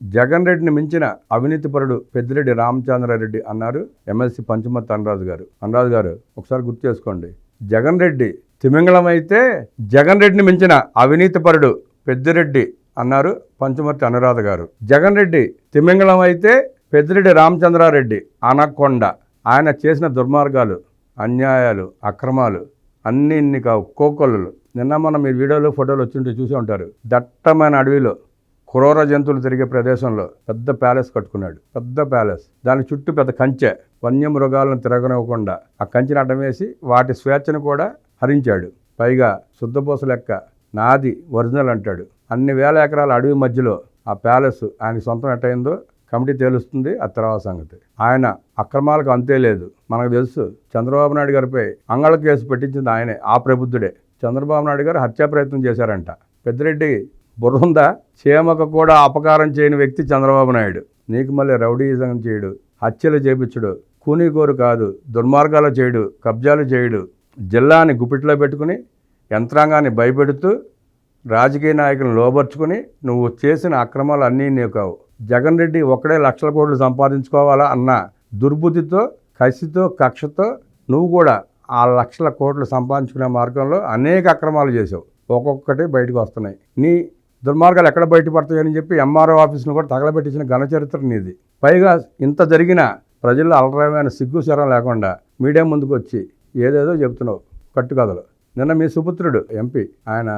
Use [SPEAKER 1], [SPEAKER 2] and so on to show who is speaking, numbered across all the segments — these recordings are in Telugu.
[SPEAKER 1] జగన్ రెడ్డిని మించిన అవినీతిపరుడు పెద్దిరెడ్డి రామచంద్రారెడ్డి అన్నారు ఎమ్మెల్సీ పంచుమర్తి అన్నరాజు గారు. అన్నరాజు గారు ఒకసారి గుర్తు చేసుకోండి. జగన్ రెడ్డి తిమింగళం అయితే జగన్ రెడ్డిని మించిన అవినీతిపరుడు పెద్దిరెడ్డి అన్నారు పంచుమర్తి అన్నరాజు గారు. జగన్ రెడ్డి తిమింగళం అయితే పెద్దిరెడ్డి రామచంద్రారెడ్డి అనకొండ. ఆయన చేసిన దుర్మార్గాలు, అన్యాయాలు, అక్రమాలు అన్నీ ఇన్ని కావు, కోకొల్లలు. నిన్న మొన్న మీరు వీడియోలు ఫోటోలు వచ్చింటే చూసి ఉంటారు. దట్టమైన అడవిలో క్రూర జంతువులు తిరిగే ప్రదేశంలో పెద్ద ప్యాలెస్ కట్టుకున్నాడు. పెద్ద ప్యాలెస్, దాని చుట్టూ పెద్ద కంచె, వన్యమృగాలను తిరగనివ్వకుండా ఆ కంచెని అడ్డం వేసి వాటి స్వేచ్ఛను కూడా హరించాడు. పైగా శుద్ధపూస లెక్క నాది ఒరిజినల్ అంటాడు. అన్ని వేల ఎకరాల అడవి మధ్యలో ఆ ప్యాలెస్ ఆయన సొంతం ఎట్టయిందో కమిటీ తేలుస్తుంది. ఆ తర్వాత సంగతి. ఆయన అక్రమాలకు అంతే లేదు. మనకు తెలుసు, చంద్రబాబు నాయుడు గారిపై అంగళ కేసు పెట్టించింది ఆయనే, ఆ ప్రబుద్ధుడే. చంద్రబాబు నాయుడు గారు హత్యా ప్రయత్నం చేశారంట. పెద్దిరెడ్డి బుర్రుందా? చీమకు కూడా అపకారం చేయని వ్యక్తి చంద్రబాబు నాయుడు. నీకు మళ్ళీ రౌడీయిజం చేయడు, హత్యలు చేపించడు, కూనీకోరు కాదు, దుర్మార్గాలు చేయడు, కబ్జాలు చేయడు. జిల్లాని గుప్పిట్లో పెట్టుకుని యంత్రాంగాన్ని భయపెడుతూ రాజకీయ నాయకులను లోబర్చుకుని నువ్వు చేసిన అక్రమాలు అన్నీ నీవు కావు. జగన్ రెడ్డి ఒక్కడే లక్షల కోట్లు సంపాదించుకోవాలా అన్న దుర్బుద్ధితో, కసితో, కక్షతో నువ్వు కూడా ఆ లక్షల కోట్లు సంపాదించుకునే మార్గంలో అనేక అక్రమాలు చేసావు. ఒక్కొక్కటి బయటకు వస్తున్నాయి. నీ దుర్మార్గాలు ఎక్కడ బయటపడతాయని చెప్పి ఎంఆర్ఓ ఆఫీస్ను కూడా తగలబెట్టించిన ఘన చరిత్ర నీది. పైగా ఇంత జరిగిన ప్రజల్లో అలరమైన సిగ్గు శరం లేకుండా మీడియా ముందుకు వచ్చి ఏదేదో చెబుతున్నావు కట్టుకథలు. నిన్న మీ సుపుత్రుడు ఎంపీ ఆయన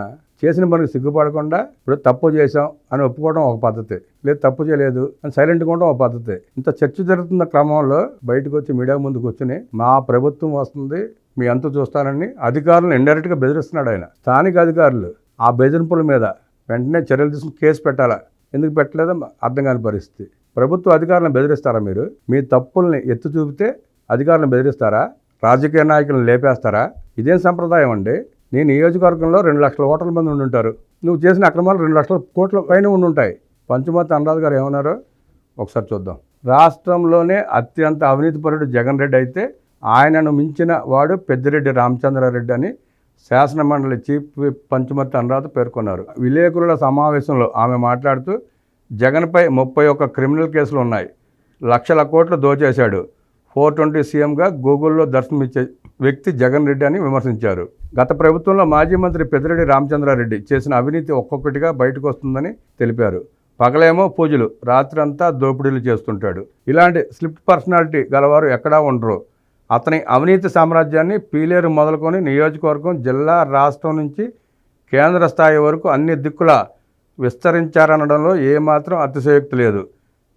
[SPEAKER 1] చేసిన పనికి సిగ్గుపడకుండా ఇప్పుడు తప్పు చేశాం అని ఒప్పుకోవడం ఒక పద్ధతి, లేదు తప్పు చేయలేదు అని సైలెంట్గా ఉండడం ఒక పద్ధతి. ఇంత చర్చ జరుగుతున్న క్రమంలో బయటకు వచ్చి మీడియా ముందుకు కూర్చుని మా ప్రభుత్వం వస్తుంది మీ అంతు చూస్తానని అధికారులను ఇండైరెక్ట్గా బెదిరిస్తున్నాడు ఆయన. స్థానిక అధికారులు ఆ బెదిరింపుల మీద వెంటనే చర్యలు తీసుకుని కేసు పెట్టాలా, ఎందుకు పెట్టలేదో అర్థం కాని పరిస్థితి. ప్రభుత్వ అధికారులను బెదిరిస్తారా మీరు? మీ తప్పుల్ని ఎత్తి చూపితే అధికారులను బెదిరిస్తారా? రాజకీయ నాయకులను లేపేస్తారా? ఇదేం సంప్రదాయం అండి? నీ నియోజకవర్గంలో 2 లక్షల ఓటర్ల మంది ఉండుంటారు. నువ్వు చేసిన అక్రమాలు 2 లక్షల కోట్ల పైన ఉండుంటాయి. పంచుమర్తి అన్నరాజు గారు ఏమన్నారో ఒకసారి చూద్దాం. రాష్ట్రంలోనే అత్యంత అవినీతిపరుడు జగన్ రెడ్డి అయితే ఆయనను మించిన వాడు పెద్దిరెడ్డి రామచంద్రారెడ్డి అని శాసనమండలి చీఫ్ విప్ పంచుమర్తి అన్నరాజు పేర్కొన్నారు. విలేకరుల సమావేశంలో ఆమె మాట్లాడుతూ జగన్పై 31 క్రిమినల్ కేసులు ఉన్నాయి, లక్షల కోట్లు దోచేశాడు, 420 సీఎంగా గూగుల్లో దర్శనమిచ్చే వ్యక్తి జగన్ రెడ్డి అని విమర్శించారు. గత ప్రభుత్వంలో మాజీ మంత్రి పెద్దిరెడ్డి రామచంద్రారెడ్డి చేసిన అవినీతి ఒక్కొక్కటిగా బయటకు వస్తుందని తెలిపారు. పగలేమో పూజలు, రాత్రంతా దోపిడీలు చేస్తుంటాడు. ఇలాంటి స్లిప్ పర్సనాలిటీ గలవారు ఎక్కడా ఉండరు. అతని అవినీతి సామ్రాజ్యాన్ని పీలేరు మొదలుకొని నియోజకవర్గం, జిల్లా, రాష్ట్రం నుంచి కేంద్ర స్థాయి వరకు అన్ని దిక్కులా విస్తరించారనడంలో ఏమాత్రం అతిశయోక్తి లేదు.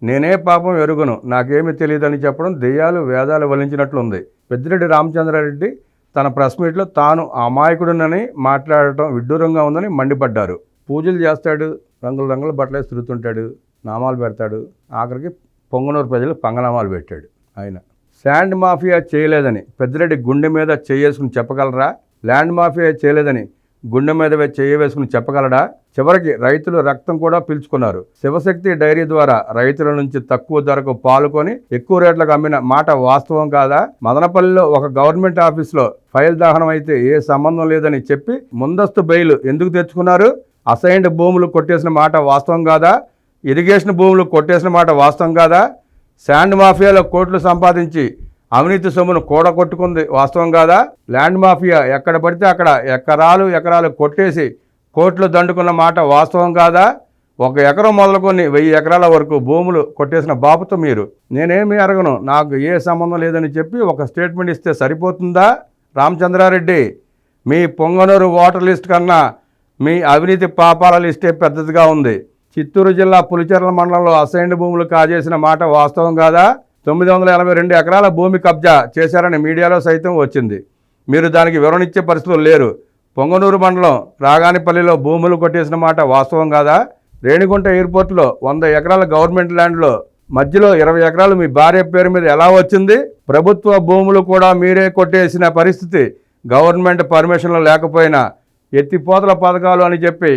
[SPEAKER 1] నేనే పాపం ఎరుగను, నాకేమీ తెలియదని చెప్పడం దెయ్యాలు వేదాలు వలించినట్లుంది. పెద్దిరెడ్డి రామచంద్రారెడ్డి తన ప్రెస్ మీట్లో తాను అమాయకుడునని మాట్లాడటం విడ్డూరంగా ఉందని మండిపడ్డారు. పూజలు చేస్తాడు, రంగుల రంగుల బట్టలేసి తిరుగుతుంటాడు, నామాలు పెడతాడు, ఆఖరికి పొంగనూరు ప్రజలు పంగనామాలు పెట్టాడు. ఆయన శాండ్ మాఫియా చేయలేదని పెద్దిరెడ్డి గుండె మీద చేసుకుని చెప్పగలరా? ల్యాండ్ మాఫియా చేయలేదని గుండె మీద వేసుకుని చెప్పగలడా? చివరికి రైతులు రక్తం కూడా పీల్చుకున్నారు. శివశక్తి డైరీ ద్వారా రైతుల నుంచి తక్కువ ధరకు పాలుకొని ఎక్కువ రేట్లకు అమ్మిన మాట వాస్తవం కాదా? మదనపల్లిలో ఒక గవర్నమెంట్ ఆఫీస్లో ఫైల్ దహనం అయితే ఏ సంబంధం లేదని చెప్పి ముందస్తు బెయిల్ ఎందుకు తెచ్చుకున్నారు? అసైన్డ్ భూములు కొట్టేసిన మాట వాస్తవం కాదా? ఇరిగేషన్ భూములు కొట్టేసిన మాట వాస్తవం కాదా? శాండ్ మాఫియాలో కోట్లు సంపాదించి అవినీతి సొమ్మును కూడగొట్టుకుంది వాస్తవం కాదా? ల్యాండ్ మాఫియా ఎక్కడ పడితే అక్కడ ఎకరాలు కొట్టేసి కోట్లు దండుకున్న మాట వాస్తవం కాదా? 1 ఎకరం మొదలుకొని 1000 ఎకరాల వరకు భూములు కొట్టేసిన బాపుతో మీరు నేనేమి అడగను, నాకు ఏ సంబంధం లేదని చెప్పి ఒక స్టేట్మెంట్ ఇస్తే సరిపోతుందా? రామచంద్రారెడ్డి, మీ పొంగనూరు ఓటర్ లిస్ట్ కన్నా మీ అవినీతి పాపాల లిస్టే పెద్దదిగా ఉంది. చిత్తూరు జిల్లా పులిచెర్ల మండలంలో అసైన్డ్ భూములు కాజేసిన మాట వాస్తవం కాదా? 982 ఎకరాల భూమి కబ్జా చేశారని మీడియాలో సైతం వచ్చింది. మీరు దానికి వివరణ ఇచ్చే పరిస్థితులు లేరు. పొంగనూరు మండలం రాగానిపల్లిలో భూములు కొట్టేసిన మాట వాస్తవం కాదా? రేణిగుంట ఎయిర్పోర్ట్లో 100 ఎకరాల గవర్నమెంట్ ల్యాండ్లో మధ్యలో 20 ఎకరాలు మీ భార్య పేరు మీద ఎలా వచ్చింది? ప్రభుత్వ భూములు కూడా మీరే కొట్టేసిన పరిస్థితి. గవర్నమెంట్ పర్మిషన్లు లేకపోయినా ఎత్తిపోతల పథకాలు అని చెప్పి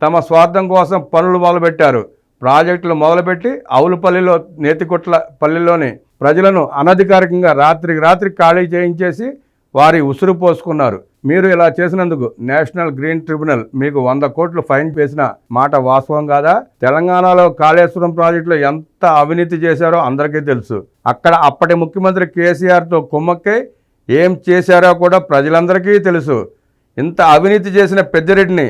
[SPEAKER 1] తమ స్వార్థం కోసం పనులు మొదలుపెట్టారు. ప్రాజెక్టులు మొదలుపెట్టి అవులుపల్లిలో, నేతికొట్ల పల్లిలోని ప్రజలను అనధికారికంగా రాత్రికి ఖాళీ చేయించేసి వారి ఉసురు పోసుకున్నారు. మీరు ఇలా చేసినందుకు నేషనల్ గ్రీన్ ట్రిబ్యునల్ మీకు 100 కోట్లు ఫైన్ వేసిన మాట వాస్తవం కాదా? తెలంగాణలో కాళేశ్వరం ప్రాజెక్టులో ఎంత అవినీతి చేశారో అందరికీ తెలుసు. అక్కడ అప్పటి ముఖ్యమంత్రి కేసీఆర్తో కుమ్మక్కై ఏం చేశారో కూడా ప్రజలందరికీ తెలుసు. ఇంత అవినీతి చేసిన పెద్దిరెడ్డిని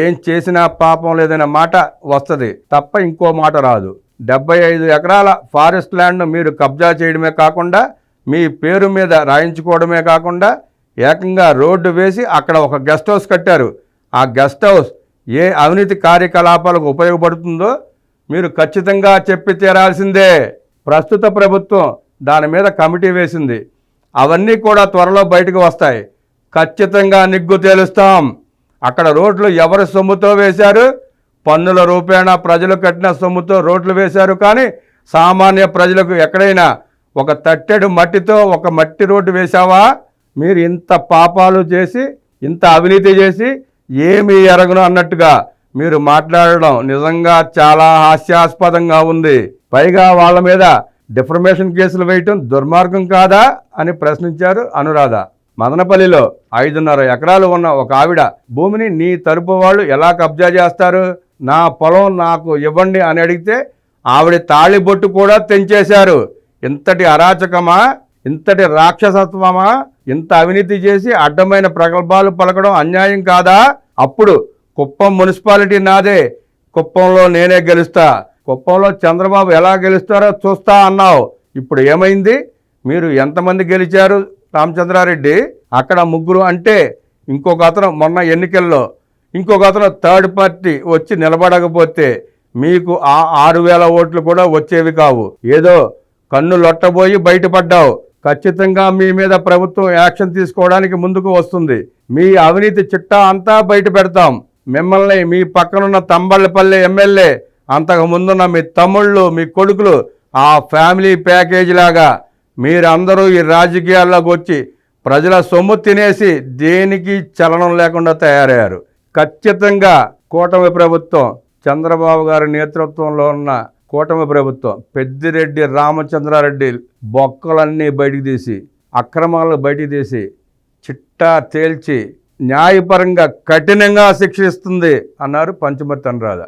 [SPEAKER 1] ఏం చేసినా పాపం లేదనే మాట వస్తుంది తప్ప ఇంకో మాట రాదు. 75 ఎకరాల ఫారెస్ట్ ల్యాండ్ను మీరు కబ్జా చేయడమే కాకుండా మీ పేరు మీద రాయించుకోవడమే కాకుండా ఏకంగా రోడ్డు వేసి అక్కడ ఒక గెస్ట్ హౌస్ కట్టారు. ఆ గెస్ట్ హౌస్ ఏ అవినీతి కార్యకలాపాలకు ఉపయోగపడుతుందో మీరు ఖచ్చితంగా చెప్పి తీరాల్సిందే. ప్రస్తుత ప్రభుత్వం దాని మీద కమిటీ వేసింది. అవన్నీ కూడా త్వరలో బయటకు వస్తాయి. ఖచ్చితంగా నిగ్గు తేలుస్తాం. అక్కడ రోడ్లు ఎవరి సొమ్ముతో వేశారు? పన్నుల రూపేణా ప్రజలు కట్టిన సొమ్ముతో రోడ్లు వేశారు. కానీ సామాన్య ప్రజలకు ఎక్కడైనా ఒక తట్టెడు మట్టితో ఒక మట్టి రోడ్డు వేశావా? మీరు ఇంత పాపాలు చేసి ఇంత అవినీతి చేసి ఏమీ ఎరగను అన్నట్టుగా మీరు మాట్లాడడం నిజంగా చాలా హాస్యాస్పదంగా ఉంది. పైగా వాళ్ళ మీద డిఫర్మేషన్ కేసులు వేయటం దుర్మార్గం కాదా అని ప్రశ్నించారు అనురాధ. మదనపల్లిలో 5.5 ఎకరాలు ఉన్న ఒక ఆవిడ భూమిని నీ తరపు వాళ్ళు ఎలా కబ్జా చేస్తారు? నా పొలం నాకు ఇవ్వండి అని అడిగితే ఆవిడ తాళిబొట్టు కూడా తెంచేశారు. ఇంతటి అరాచకమా, ఇంతటి రాక్షసత్వమా? ఇంత అవినీతి చేసి అడ్డమైన ప్రగల్భాలు పలకడం అన్యాయం కాదా? అప్పుడు కుప్పం మున్సిపాలిటీ నాదే, కుప్పంలో నేనే గెలుస్తా, కుప్పంలో చంద్రబాబు ఎలా గెలుస్తారో చూస్తా అన్నావు. ఇప్పుడు ఏమైంది? మీరు ఎంతమంది గెలిచారు? రామచంద్రారెడ్డి అక్కడ 3 అంటే ఇంకొక అతను మొన్న ఎన్నికల్లో ఇంకొక అతను థర్డ్ పార్టీ వచ్చి నిలబడకపోతే మీకు ఆ 6,000 ఓట్లు కూడా వచ్చేవి కావు. ఏదో కన్ను లొట్టబోయి బయటపడ్డావు. ఖచ్చితంగా మీ మీద ప్రభుత్వం యాక్షన్ తీసుకోవడానికి ముందుకు వస్తుంది. మీ అవినీతి చిట్టా అంతా బయట పెడతాం. మిమ్మల్ని మీ పక్కనున్న తంబళ్ళపల్లి ఎమ్మెల్యే, అంతకు ముందున్న మీ తమ్ముళ్ళు, మీ కొడుకులు ఆ ఫ్యామిలీ ప్యాకేజీ లాగా మీరందరూ ఈ రాజకీయాల్లోకి వచ్చి ప్రజల సొమ్ము తినేసి దేనికి చలనం లేకుండా తయారయ్యారు. ఖచ్చితంగా కూటమి ప్రభుత్వం, చంద్రబాబు గారి నేతృత్వంలో ఉన్న కూటమి ప్రభుత్వం పెద్దిరెడ్డి రామచంద్రారెడ్డి బొక్కలన్నీ బయటికి తీసి, అక్రమాలను బయటికి తీసి చిట్టా తేల్చి న్యాయపరంగా కఠినంగా శిక్షిస్తుంది అన్నారు పంచుమర్తి అనురాధ.